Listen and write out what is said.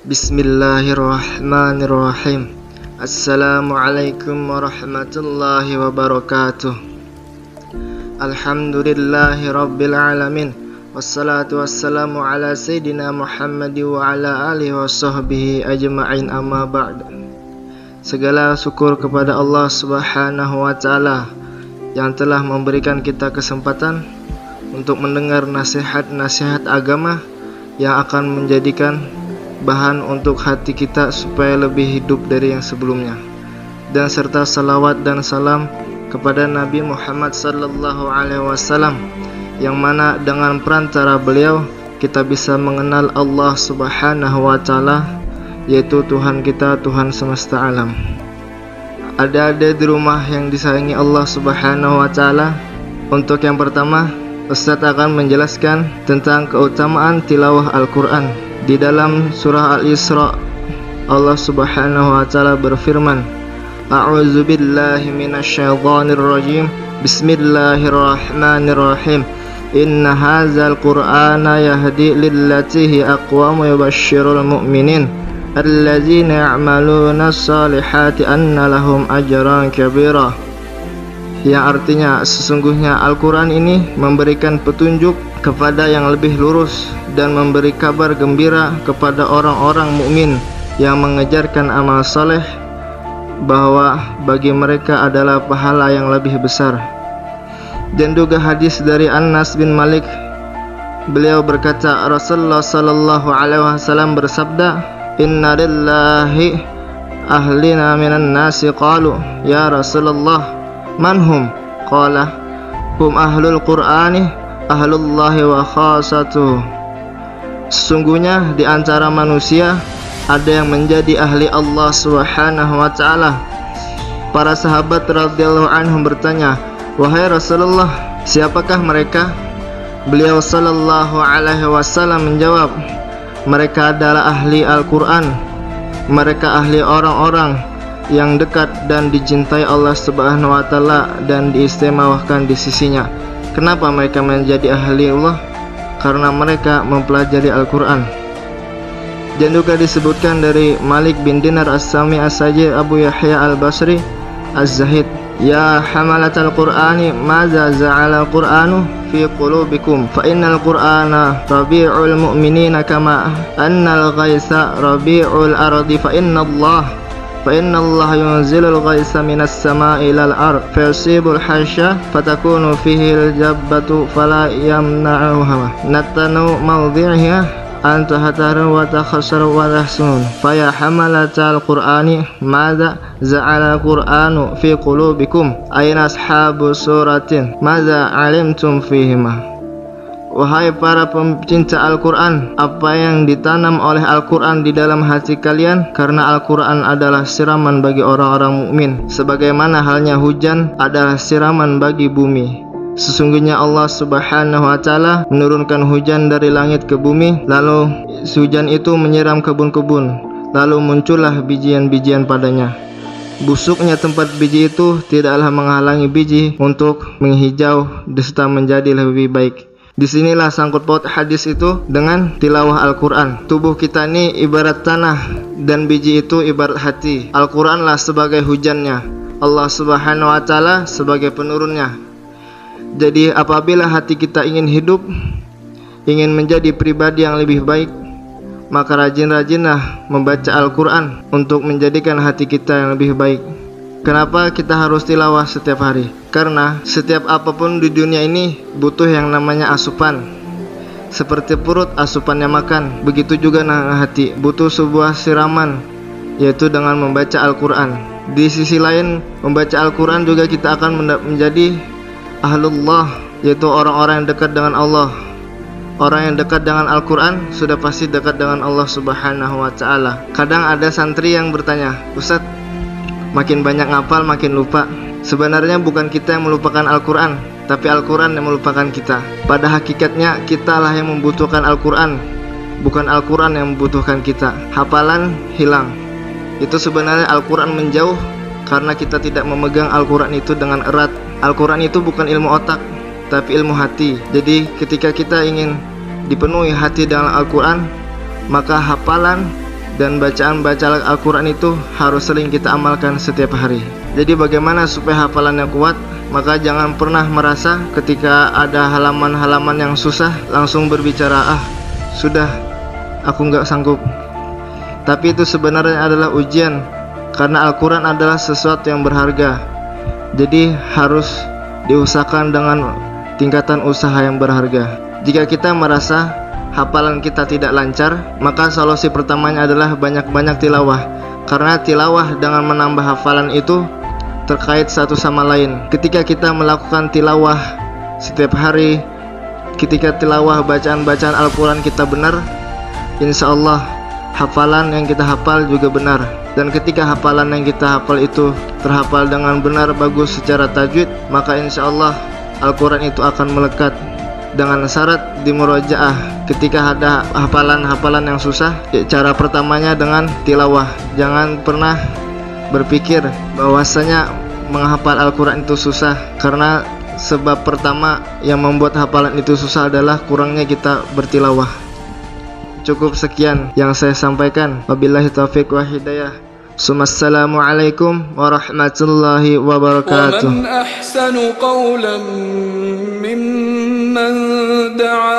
Bismillahirrahmanirrahim. Assalamualaikum warahmatullahi wabarakatuh. Alhamdulillahi rabbil alamin. Wassalatu wassalamu ala sayyidina Muhammad wa ala alihi wa sahbihi ajma'in, amma ba'd. Segala syukur kepada Allah subhanahu wa ta'ala yang telah memberikan kita kesempatan untuk mendengar nasihat-nasihat agama yang akan menjadikan bahan untuk hati kita supaya lebih hidup dari yang sebelumnya, dan serta salawat dan salam kepada Nabi Muhammad sallallahu alaihi wasallam, yang mana dengan perantara beliau kita bisa mengenal Allah subhanahu wa ta'ala, yaitu Tuhan kita, Tuhan semesta alam. Ada di rumah yang disayangi Allah subhanahu wa ta'ala. Untuk yang pertama, Ustadz akan menjelaskan tentang keutamaan tilawah Al-Quran. Di dalam surah Al-Isra, Allah subhanahu wa ta'ala berfirman, A'udzu billahi minasyaitonir rajim. Bismillahirrahmanirrahim. Inna hadzal qur'ana yahdi lillati hi aqwam wa yubashshirul mu'minin alladzina ya'maluna shalihati anna lahum ajran kabira. Yang artinya, sesungguhnya Al-Quran ini memberikan petunjuk kepada yang lebih lurus dan memberi kabar gembira kepada orang-orang mukmin yang mengejarkan amal saleh, bahwa bagi mereka adalah pahala yang lebih besar. Dan juga hadis dari Anas bin Malik, beliau berkata, Rasulullah sallallahu alaihi wasallam bersabda, Inna lillahi ahlina minan nasi qalu ya Rasulullah manhum? Qala hum ahlul qur'ani ahlullahi wa khasatuh. Sesungguhnya di antara manusia ada yang menjadi ahli Allah subhanahu wa ta'ala. Para sahabat radhiyallahu anhum bertanya, wahai Rasulullah, siapakah mereka? Beliau sallallahu alaihi wasallam menjawab, mereka adalah ahli Al-Quran. Mereka ahli orang-orang yang dekat dan dicintai Allah subhanahu wa ta'ala dan diistimewakan di sisinya. Kenapa mereka menjadi ahli Allah? Karena mereka mempelajari Al-Quran. Dan juga disebutkan dari Malik bin Dinar As-Sami As-Sajid Abu Yahya Al-Basri Az-Zahid, Ya hamalatal Qur'ani maza za'ala Qur'anu fi qulubikum fa innal Qur'ana rabi'ul mu'minina kama annal ghaitha rabi'ul ardi fa inna Allah yunzilul ghaitha minas sama'i ilal ard fayusibul hasya fatakunu fihi al-jabbatu fala yamna'uha natanu mawdhi'iha anta hataru wa takhassaru wa tahsun faya hamalatal Qur'ani madza za'ala Qur'anu fi qulubikum ayna ashabu suratin madza alimtum fihima. Wahai para pencinta Al-Quran, apa yang ditanam oleh Al-Quran di dalam hati kalian? Karena Al-Quran adalah siraman bagi orang-orang mukmin, sebagaimana halnya hujan adalah siraman bagi bumi. Sesungguhnya Allah subhanahu wa ta'ala menurunkan hujan dari langit ke bumi, lalu hujan itu menyiram kebun-kebun, lalu muncullah bijian-bijian padanya. Busuknya tempat biji itu tidaklah menghalangi biji untuk menghijau serta menjadi lebih baik. Disinilah sangkut paut hadis itu dengan tilawah Al-Quran. Tubuh kita ini ibarat tanah dan biji itu ibarat hati. Al-Quranlah sebagai hujannya, Allah subhanahu wa ta'ala sebagai penurunnya. Jadi apabila hati kita ingin hidup, ingin menjadi pribadi yang lebih baik, maka rajin-rajinlah membaca Al-Quran untuk menjadikan hati kita yang lebih baik. Kenapa kita harus tilawah setiap hari? Karena setiap apapun di dunia ini butuh yang namanya asupan. Seperti perut asupannya makan, begitu juga hati butuh sebuah siraman, yaitu dengan membaca Al-Quran. Di sisi lain, membaca Al-Quran juga kita akan menjadi ahlullah, yaitu orang-orang yang dekat dengan Allah. Orang yang dekat dengan Al-Quran sudah pasti dekat dengan Allah subhanahu wa ta'ala. Kadang ada santri yang bertanya, Ustadz, makin banyak ngapal makin lupa. Sebenarnya bukan kita yang melupakan Al-Quran, tapi Al-Quran yang melupakan kita. Pada hakikatnya kitalah yang membutuhkan Al-Quran, bukan Al-Quran yang membutuhkan kita. Hafalan hilang, itu sebenarnya Al-Quran menjauh karena kita tidak memegang Al-Quran itu dengan erat. Al-Quran itu bukan ilmu otak, tapi ilmu hati. Jadi ketika kita ingin dipenuhi hati dengan Al-Quran, maka hafalan Dan bacaan Al-Quran itu harus sering kita amalkan setiap hari. Jadi bagaimana supaya hafalannya kuat? Maka jangan pernah merasa ketika ada halaman-halaman yang susah langsung berbicara, sudah, aku nggak sanggup. Tapi itu sebenarnya adalah ujian, karena Al-Quran adalah sesuatu yang berharga. Jadi harus diusahakan dengan tingkatan usaha yang berharga. Jika kita merasa hafalan kita tidak lancar, maka solusi pertamanya adalah banyak-banyak tilawah. Karena tilawah dengan menambah hafalan itu terkait satu sama lain. Ketika kita melakukan tilawah setiap hari, ketika tilawah bacaan-bacaan Al-Quran kita benar, insya Allah hafalan yang kita hafal juga benar. Dan ketika hafalan yang kita hafal itu terhafal dengan benar, bagus secara tajwid, maka insya Allah Al-Quran itu akan melekat. Dengan syarat di murojaah. Ketika ada hafalan-hafalan yang susah, cara pertamanya dengan tilawah. Jangan pernah berpikir bahwasanya menghafal Al-Quran itu susah, karena sebab pertama yang membuat hafalan itu susah adalah kurangnya kita bertilawah. Cukup sekian yang saya sampaikan. Wabillahi taufiq wa hidayah. Assalamualaikum warahmatullahi wabarakatuh. ومن أحسن قولا ممن دعا